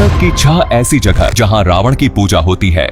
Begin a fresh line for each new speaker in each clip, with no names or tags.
भारत की 6 ऐसी जगह जहां रावण की पूजा होती है।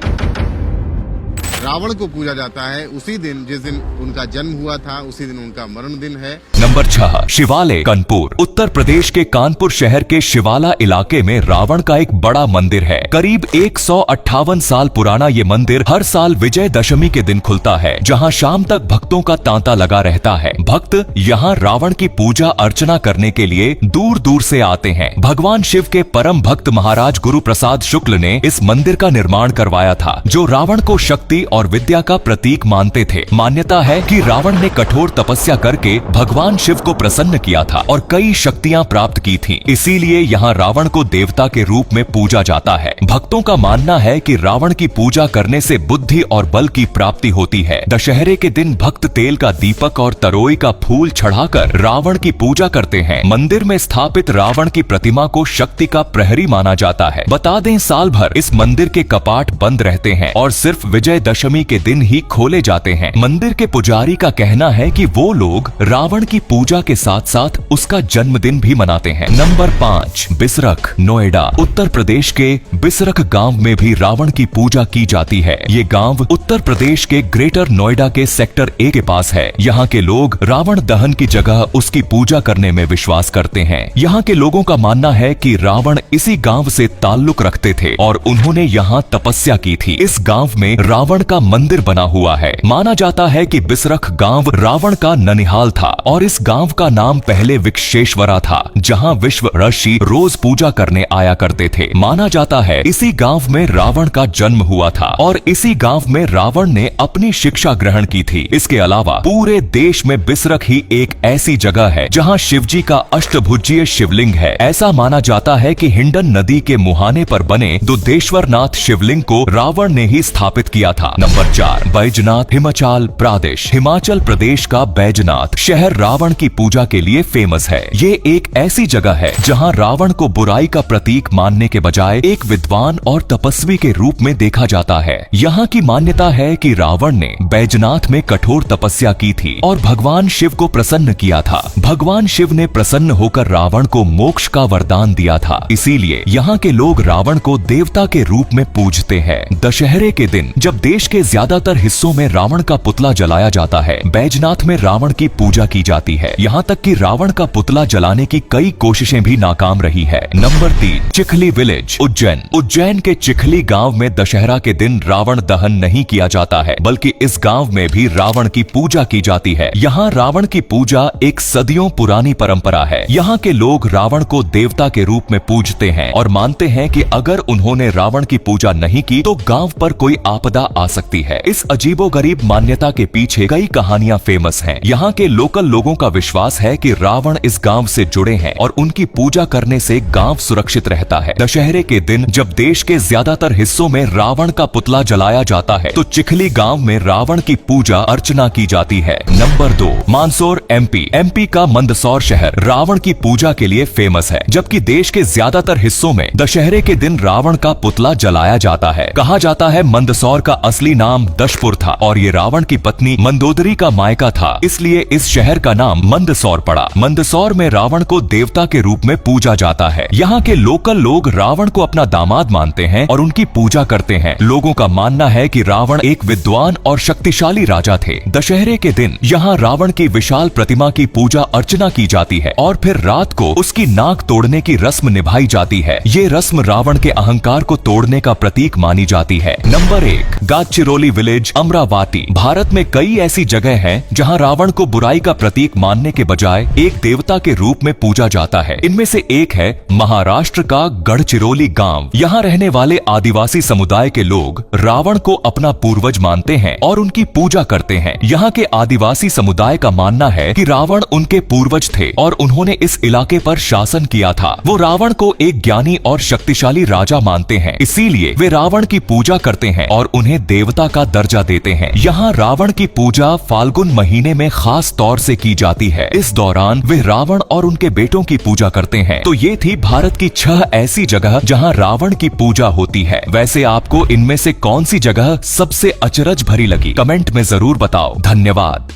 रावण को पूजा जाता है उसी दिन जिस दिन उनका जन्म हुआ था, उसी दिन उनका मरण दिन है।
नंबर 6 शिवालय कानपुर। उत्तर प्रदेश के कानपुर शहर के शिवाला इलाके में रावण का एक बड़ा मंदिर है। करीब 158 साल पुराना ये मंदिर हर साल विजयदशमी के दिन खुलता है, जहां शाम तक भक्तों का तांता लगा रहता है। भक्त यहां रावण की पूजा अर्चना करने के लिए दूर दूर से आते हैं। भगवान शिव के परम भक्त महाराज गुरु प्रसाद शुक्ल ने इस मंदिर का निर्माण करवाया था, जो रावण को शक्ति और विद्या का प्रतीक मानते थे। मान्यता है कि रावण ने कठोर तपस्या करके भगवान शिव को प्रसन्न किया था और कई शक्तियां प्राप्त की थीं। इसीलिए यहाँ रावण को देवता के रूप में पूजा जाता है। भक्तों का मानना है कि रावण की पूजा करने से बुद्धि और बल की प्राप्ति होती है। दशहरे के दिन भक्त तेल का दीपक और तरोई का फूल चढ़ाकर रावण की पूजा करते हैं। मंदिर में स्थापित रावण की प्रतिमा को शक्ति का प्रहरी माना जाता है। बता दें, साल भर इस मंदिर के कपाट बंद रहते हैं और सिर्फ विजयदशमी के दिन ही खोले जाते हैं। मंदिर के पुजारी का कहना है कि वो लोग रावण की पूजा के साथ साथ उसका जन्मदिन भी मनाते हैं। नंबर 5 बिसरख नोएडा। उत्तर प्रदेश के बिसरख गांव में भी रावण की पूजा की जाती है। ये गांव उत्तर प्रदेश के ग्रेटर नोएडा के सेक्टर A के पास है। यहाँ के लोग रावण दहन की जगह उसकी पूजा करने में विश्वास करते हैं। यहाँ के लोगों का मानना है कि रावण इसी गांव से ताल्लुक रखते थे और उन्होंने यहाँ तपस्या की थी। इस गांव में रावण का मंदिर बना हुआ है। माना जाता है कि बिसरख गांव रावण का ननिहाल था और इस गांव का नाम पहले विक्षेश्वरा था, जहां विश्व ऋषि रोज पूजा करने आया करते थे। माना जाता है इसी गांव में रावण का जन्म हुआ था और इसी गांव में रावण ने अपनी शिक्षा ग्रहण की थी। इसके अलावा पूरे देश में बिसरख ही एक ऐसी जगह है जहां शिवजी का अष्टभुजीय शिवलिंग है। ऐसा माना जाता है कि हिंडन नदी के मुहाने पर बने दुधेश्वरनाथ शिवलिंग को रावण ने ही स्थापित किया था। नंबर 4 बैजनाथ हिमाचल प्रदेश। हिमाचल प्रदेश का बैजनाथ शहर रावण की पूजा के लिए फेमस है। ये एक ऐसी जगह है जहां रावण को बुराई का प्रतीक मानने के बजाय एक विद्वान और तपस्वी के रूप में देखा जाता है। यहाँ की मान्यता है कि रावण ने बैजनाथ में कठोर तपस्या की थी और भगवान शिव को प्रसन्न किया था। भगवान शिव ने प्रसन्न होकर रावण को मोक्ष का वरदान दिया था। इसीलिए यहाँ के लोग रावण को देवता के रूप में पूजते हैं। दशहरे के दिन जब देश के ज्यादातर हिस्सों में रावण का पुतला जलाया जाता है, बैजनाथ में रावण की पूजा की जाती है। यहाँ तक कि रावण का पुतला जलाने की कई कोशिशें भी नाकाम रही है। Number 3 Chikhli village Ujjain. उज्जैन के चिखली गांव में दशहरा के दिन रावण दहन नहीं किया जाता है, बल्कि इस गांव में भी रावण की पूजा की जाती है। यहाँ रावण की पूजा एक सदियों पुरानी परंपरा है। यहाँ के लोग रावण को देवता के रूप में पूजते हैं और मानते हैं कि अगर उन्होंने रावण की पूजा नहीं की तो गांव पर कोई आपदा आ सकती है। इस अजीबोगरीब मान्यता के पीछे कई कहानियां फेमस हैं। यहाँ के लोकल लोगों का विश्वास है कि रावण इस गांव से जुड़े हैं और उनकी पूजा करने से गांव सुरक्षित रहता है। दशहरे के दिन जब देश के ज्यादातर हिस्सों में रावण का पुतला जलाया जाता है, तो चिखली गांव में रावण की पूजा अर्चना की जाती है। नंबर 2 मानसौर एमपी का मंदसौर शहर रावण की पूजा के लिए फेमस है। जबकि देश के ज्यादातर हिस्सों में दशहरे के दिन रावण का पुतला जलाया जाता है। कहा जाता है मंदसौर का असली नाम दशपुर था और ये रावण की पत्नी मंदोदरी का मायका था, इसलिए इस शहर का नाम मंदसौर पड़ा। मंदसौर में रावण को देवता के रूप में पूजा जाता है। यहाँ के लोकल लोग रावण को अपना दामाद मानते हैं और उनकी पूजा करते हैं। लोगों का मानना है कि रावण एक विद्वान और शक्तिशाली राजा थे। दशहरे के दिन यहाँ रावण की विशाल प्रतिमा की पूजा अर्चना की जाती है और फिर रात को उसकी नाक तोड़ने की रस्म निभाई जाती है। ये रस्म रावण के अहंकार को तोड़ने का प्रतीक मानी जाती है। Number 1 Gadchiroli village Amravati. भारत में कई ऐसी जगह हैं जहां रावण को बुराई का प्रतीक मानने के बजाय एक देवता के रूप में पूजा जाता है। इनमें से एक है महाराष्ट्र का गढ़चिरोली गांव। यहाँ रहने वाले आदिवासी समुदाय के लोग रावण को अपना पूर्वज मानते हैं और उनकी पूजा करते हैं। यहाँ के आदिवासी समुदाय का मानना है कि रावण उनके पूर्वज थे और उन्होंने इस इलाके पर शासन किया था। वो रावण को एक ज्ञानी और शक्तिशाली राजा मानते हैं, इसीलिए वे रावण की पूजा करते हैं और उन्हें देवता का दर्जा देते हैं। यहाँ रावण की पूजा फाल्गुन महीने में खास तौर से की जाती है। इस दौरान वे रावण और उनके बेटों की पूजा करते हैं। तो ये थी भारत की 6 ऐसी जगह जहाँ रावण की पूजा होती है। वैसे आपको इनमें से कौन सी जगह सबसे अचरज भरी लगी? कमेंट में जरूर बताओ। धन्यवाद।